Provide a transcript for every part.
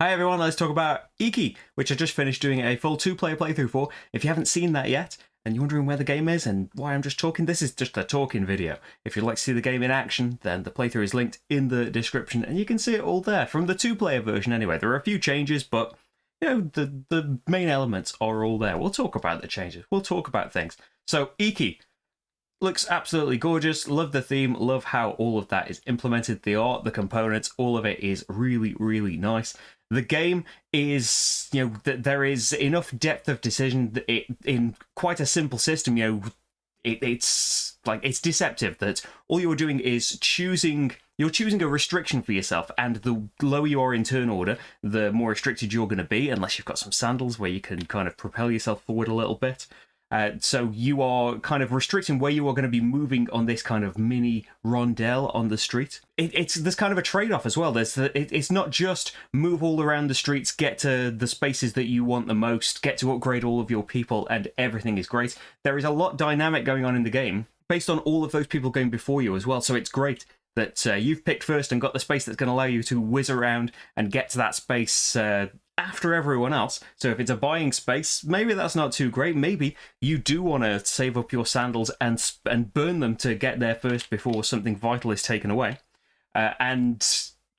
Hi everyone, let's talk about IKI, which I just finished doing a full two-player playthrough for. If you haven't seen that yet, and you're wondering where the game is and why I'm just talking, this is just a talking video. If you'd like to see the game in action, then the playthrough is linked in the description, and you can see it all there, from the two-player version anyway. There are a few changes, but the main elements are all there. We'll talk about the changes, we'll talk about things. So, IKI looks absolutely gorgeous. Love the theme, love how all of that is implemented. The art, the components, all of it is really, really nice. The game is, there is enough depth of decision that in quite a simple system, it's deceptive that all you're doing is you're choosing a restriction for yourself, and the lower you are in turn order, the more restricted you're going to be, unless you've got some sandals where you can kind of propel yourself forward a little bit. So you are kind of restricting where you are going to be moving on this kind of mini rondelle on the street. There's kind of a trade-off as well. It's not just move all around the streets, get to the spaces that you want the most, get to upgrade all of your people, and everything is great. There is a lot dynamic going on in the game based on all of those people going before you as well. So it's great that you've picked first and got the space that's going to allow you to whiz around and get to that space after everyone else. So if it's a buying space, maybe that's not too great. Maybe you do want to save up your sandals and burn them to get there first before something vital is taken away. And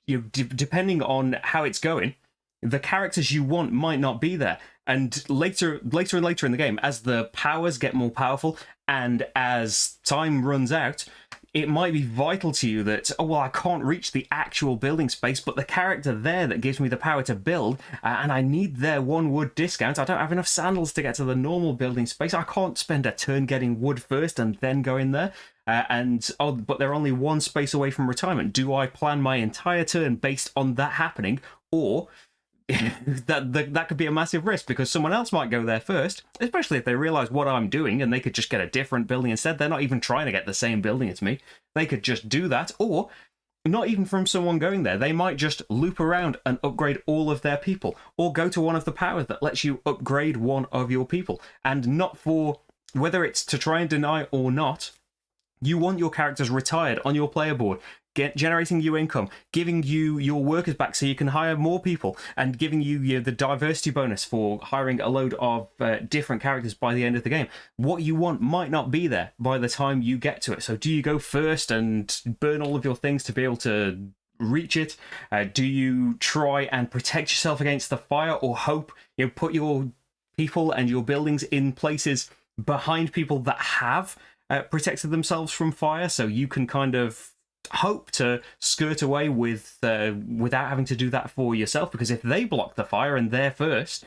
depending on how it's going, the characters you want might not be there. And later and later in the game, as the powers get more powerful and as time runs out, it might be vital to you that, I can't reach the actual building space, but the character there that gives me the power to build, and I need their 1 wood discount. I don't have enough sandals to get to the normal building space. I can't spend a turn getting wood first and then go in there. But they're only 1 space away from retirement. Do I plan my entire turn based on that happening, or that could be a massive risk because someone else might go there first, especially if they realize what I'm doing and they could just get a different building instead. They're not even trying to get the same building as me. They could just do that, or not even from someone going there. They might just loop around and upgrade all of their people, or go to one of the powers that lets you upgrade one of your people. And not for whether it's to try and deny or not, you want your characters retired on your player board, generating you income, giving you your workers back so you can hire more people, and giving you the diversity bonus for hiring a load of different characters by the end of the game. What you want might not be there by the time you get to it. So do you go first and burn all of your things to be able to reach it? Do you try and protect yourself against the fire, or hope, put your people and your buildings in places behind people that have protected themselves from fire, so you can kind of hope to skirt away without having to do that for yourself? Because if they block the fire and they're first,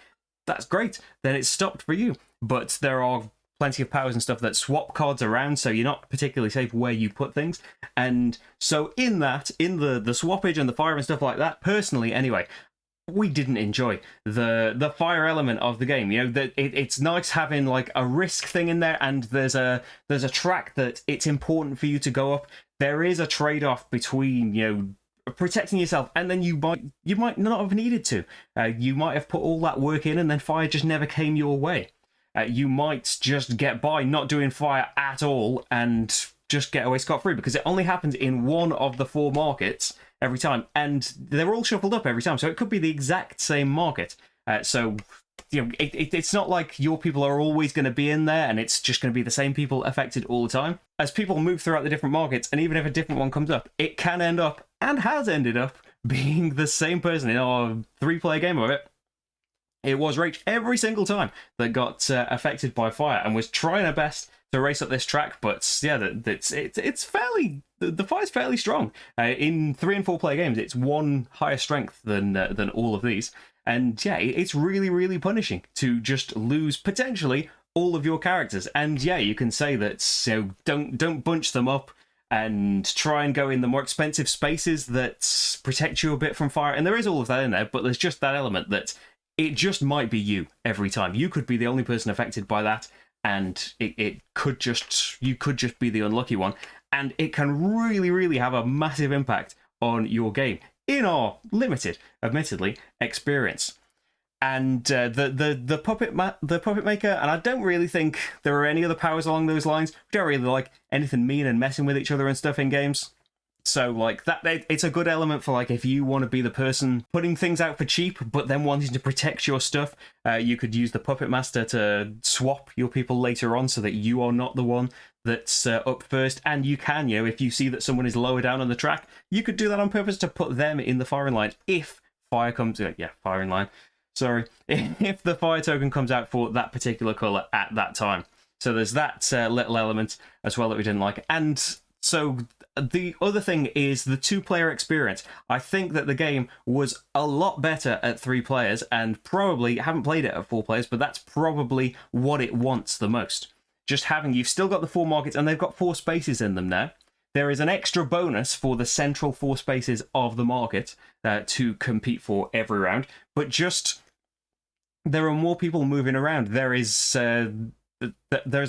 that's great, then it's stopped for you. But there are plenty of powers and stuff that swap cards around, so you're not particularly safe where you put things. And so in the swappage and the fire and stuff like that, personally anyway, we didn't enjoy the fire element of the game. It's nice having like a risk thing in there, and there's a track that it's important for you to go up. There is a trade-off between protecting yourself, and then you might not have needed to. You might have put all that work in, and then fire just never came your way. You might just get by not doing fire at all and just get away scot-free, because it only happens in 1 of the 4 markets every time, and they're all shuffled up every time, so it could be the exact same market. It's not like your people are always going to be in there and it's just going to be the same people affected all the time. As people move throughout the different markets, and even if a different one comes up, it can end up, and has ended up, being the same person in our 3-player game of it. It was Rach every single time that got affected by fire, and was trying her best to race up this track, but it's fairly, the fire's fairly strong. In 3 and 4 player games, it's 1 higher strength than all of these, and it's really, really punishing to just lose potentially all of your characters. And you can say that don't bunch them up and try and go in the more expensive spaces that protect you a bit from fire. And there is all of that in there, but there's just that element that it just might be you every time. You could be the only person affected by that, and you could just be the unlucky one, and it can really, really have a massive impact on your game in our limited, admittedly, experience. And the puppet maker, and I don't really think there are any other powers along those lines. We don't really like anything mean and messing with each other and stuff in games. So like that, it's a good element for like if you want to be the person putting things out for cheap, but then wanting to protect your stuff. You could use the Puppet Master to swap your people later on, so that you are not the one that's up first. And you can, if you see that someone is lower down on the track, you could do that on purpose to put them in the firing line if fire comes. Firing line. Sorry, if the fire token comes out for that particular color at that time. So there's that little element as well that we didn't like. And so the other thing is the 2-player experience. I think that the game was a lot better at 3 players, and probably haven't played it at 4 players, but that's probably what it wants the most. Just having, you've still got the 4 markets, and they've got 4 spaces in them now. There is an extra bonus for the central 4 spaces of the market to compete for every round, but just there are more people moving around. There's a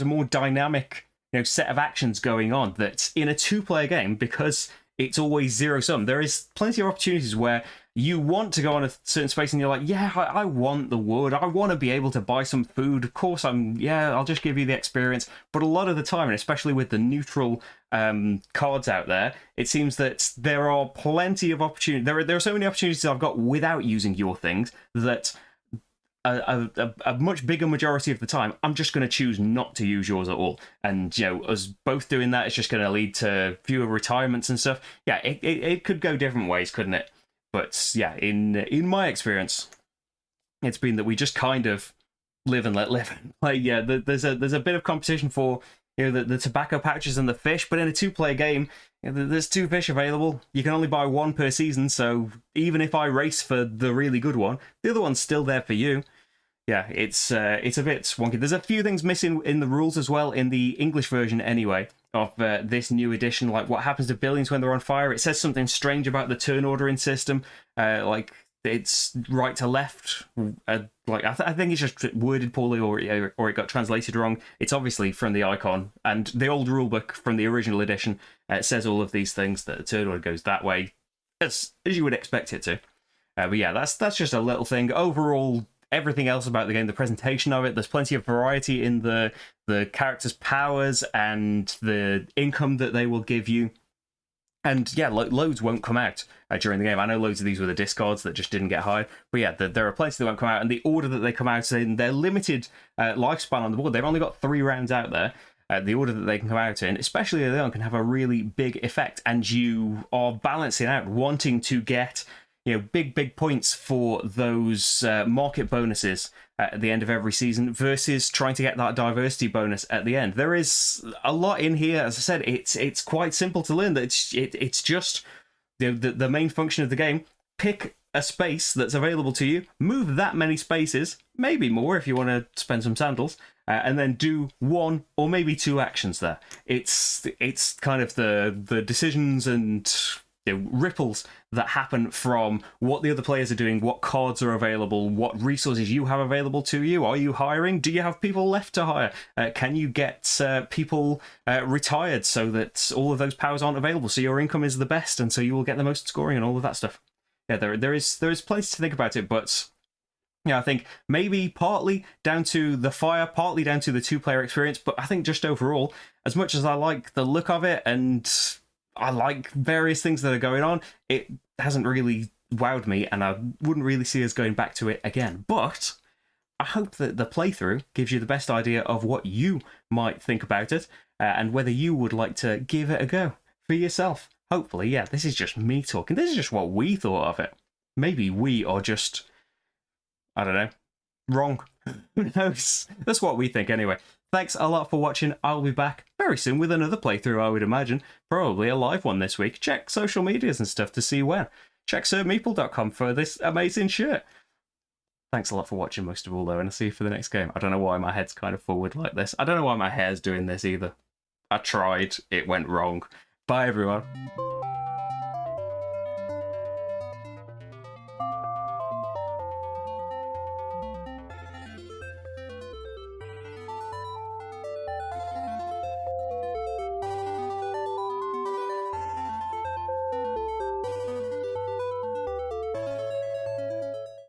more dynamic set of actions going on that's in a 2-player game, because it's always zero-sum. There is plenty of opportunities where you want to go on a certain space and you're like, yeah, I want the wood. I want to be able to buy some food. Of course, I'll just give you the experience. But a lot of the time, and especially with the neutral cards out there, it seems that there are plenty of opportunities. There are so many opportunities I've got without using your things that a much bigger majority of the time, I'm just going to choose not to use yours at all. And, us both doing that is just going to lead to fewer retirements and stuff. Yeah, it could go different ways, couldn't it? But, yeah, in my experience, it's been that we just kind of live and let live. Like, yeah, there's a bit of competition for, the tobacco pouches and the fish, but in a 2-player game, there's 2 fish available. You can only buy 1 per season, so even if I race for the really good one, the other one's still there for you. Yeah, it's a bit wonky. There's a few things missing in the rules as well, in the English version anyway, of this new edition, like what happens to buildings when they're on fire. It says something strange about the turn ordering system, like it's right to left. I think it's just worded poorly, or it got translated wrong. It's obviously from the icon, and the old rulebook from the original edition says all of these things, that the turn order goes that way, as you would expect it to. But yeah, that's just a little thing. Overall, everything else about the game, the presentation of it, there's plenty of variety in the characters' powers and the income that they will give you. And yeah, loads won't come out during the game. I know loads of these were the discards that just didn't get hired. But yeah, there are plenty that won't come out. And the order that they come out in, their limited lifespan on the board, they've only got 3 rounds out there. The order that they can come out in, especially early on, can have a really big effect. And you are balancing out, wanting to get big points for those market bonuses at the end of every season, versus trying to get that diversity bonus at the end. There is a lot in here. As I said, it's quite simple to learn. That it's just the main function of the game. Pick a space that's available to you, move that many spaces, maybe more if you want to spend some sandals, and then do 1 or maybe 2 actions there. It's kind of the decisions and ripples that happen from what the other players are doing, what cards are available, what resources you have available to you. Are you hiring? Do you have people left to hire? Can you get people retired so that all of those powers aren't available, so your income is the best and so you will get the most scoring and all of that stuff? Yeah, there is plenty to think about it, but yeah, I think maybe partly down to the fire, partly down to the 2-player experience, but I think just overall, as much as I like the look of it and I like various things that are going on, it hasn't really wowed me, and I wouldn't really see us going back to it again. But I hope that the playthrough gives you the best idea of what you might think about it, and whether you would like to give it a go for yourself. Hopefully, yeah, this is just me talking. This is just what we thought of it. Maybe we are just, I don't know, wrong. Who knows? That's what we think anyway. Thanks a lot for watching. I'll be back very soon with another playthrough, I would imagine. Probably a live one this week. Check social medias and stuff to see when. Check sirmeeple.com for this amazing shirt. Thanks a lot for watching, most of all, though, and I'll see you for the next game. I don't know why my head's kind of forward like this. I don't know why my hair's doing this either. I tried. It went wrong. Bye, everyone.